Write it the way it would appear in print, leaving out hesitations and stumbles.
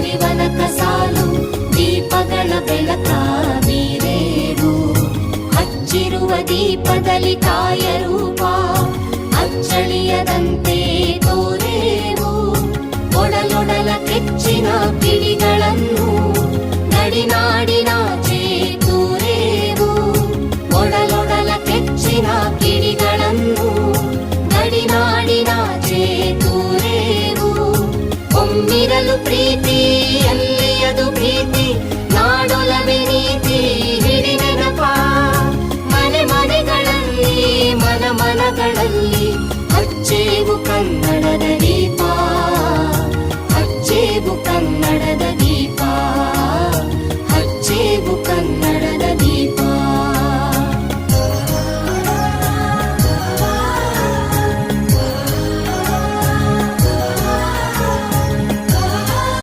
ಶಿವನ ಕಸಾಲು ದೀಪಗಳ ಬೆಳಕ ಬೀರೇವು. ಹಚ್ಚಿರುವ ದೀಪದಲ್ಲಿ ಕಾಯ ರೂಪ ಅಚ್ಚಳಿಯದಂತೆ ತೋರೇವು. ಒಡಲೊಡಲ ಕೆಚ್ಚಿನ ಪಿಡಿಗಳನ್ನು ಗಡಿನಾಡಿನಾಚೆ ತೂರೇವು. ಒಡಲೊಡಲ ಕೆಚ್ಚಿನ ಕಿಡಿಗಳನ್ನು ಗಡಿನಾಡಿನಾಚೆ ತೂರೇವು. ಒಮ್ಮಿರಲು ಪ್ರೀತಿ